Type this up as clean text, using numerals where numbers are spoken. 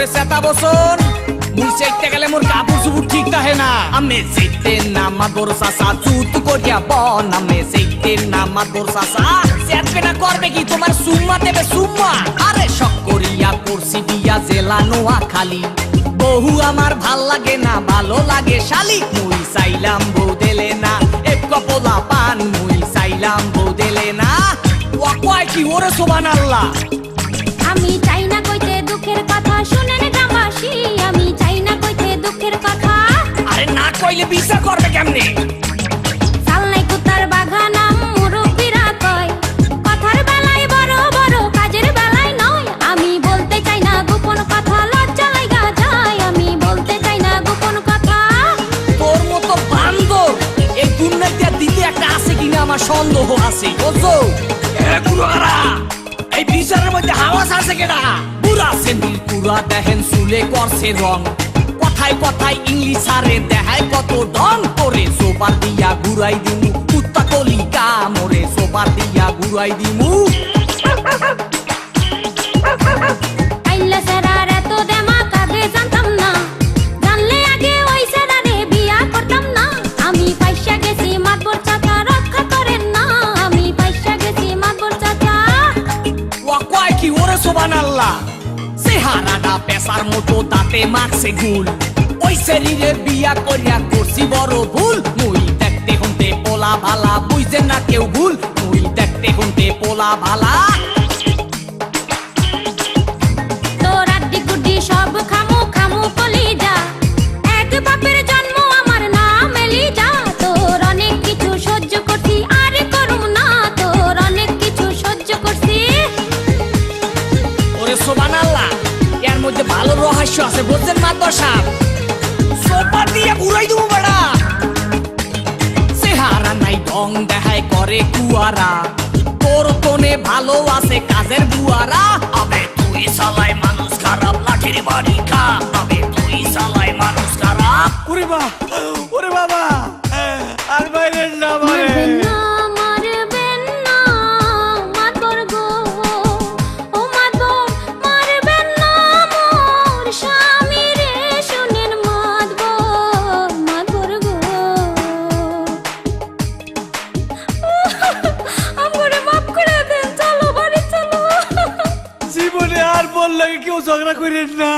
ওরে সেটা বসন মুই চাইতে গেলে মোর কাপড় চুপুর ঠিক থাকে না আমি চাইতে না মাদর চাচা চুত করিয়া বন আমি চাইতে না মাদর চাচা চেতবে না করবে কি তোমার সুম্মা দেবে সুম্মা আরে শখ করিয়া করছি দিয়া জেলা নোয়া খালি বহু আমার ভাল লাগে না ভালো লাগে শালি মুই চাইলাম বউ দেলে না এক কপলা পান মুই চাইলাম বউ দেলে না ওয়া কয় কি ওরে সুবহানাল্লাহ আমি চাই না কইতে দুঃখের কথা শুনেন গ্রামবাসী আমি চাই না কইতে দুঃখের কথা আরে না কইলে বিচার করবে কেমনে চাল নাই কুতার বাগানাম মুরব্বিরা কয় কথার বেলায় বড় বড় কাজের বেলায় নয় আমি বলতে চাই না গোপন কথা লজ্জা লাগা যায় আমি বলতে চাই না গোপন কথা তোর মতো বান্দর এই দুনিয়াতে দিতে একটা আছে কিনা আমার সন্দেহ আছে বুঝছো এগুলোরা এই বিচারের মধ্যে হাওয়া আছে কেনা পুরা সেন্দিল পুরা দেখেন চুলে করছে রং কথায় কথায় ইংলিশ আরে দেখায় কত ঢং করে সোপার দিয়া ঘুরাই দিমু কুত্তা কলিকা মোরে সোপার দিয়া ঘুরাই দিমু আইলা সেরার এত দেমা কাগে জানতাম না জানলে আগে ওই সেরারে বিয়া করতাম না আমি পয়সা গেছি মাতবর চাচা রক্ষা করেন না আমি পয়সা গেছি মাতবর চাচা ওয়া কয় কি ওরে সুবহানাল্লাহ চেহারাটা পেশার মতো দাঁতে মারছে গুল ওই শরীরে বিয়া করিয়া করছি বড় ভুল মুই দেখতে হতে পোলা ভালা বুঝছেন না কেউ ভুল মুই দেখতে হতে পোলা ভালা তোর আড্ডি গুড্ডি সব খামু খামু কলিজা এক বাপের জন্ম আমার নাম এলিজা তোর অনেক কিছু সহ্য করছি আর করুম না তোর অনেক কিছু সহ্য করছি ওরে সুবহানাল্লাহ এর মধ্যে ভালো রহস্য আছে বুঝছেন মাদর সাহেব সোপা দিয়ে ঘুরাই দেবো বেড়া চেহারা নাই ঢং দেখায় করে কুয়ারা তোর কোনে ভালো আছে কাজের বুয়ারা আবে তুই সালাই মানুষ খারাপ লাঠির বাড়ি খা আবে তুই সালাই মানুষ খারাপ ওরে বাবা আর বাইরে না মারবেন না মারবেন না মাতবর গো ও মাতবর মারবেন না মোর স্বামী রে শুনেন মাতবর গো আমরে মাফ করে দেন চলো বাড়ি চলো জীবনে আর বললে কেউ ঝগড়া করেন না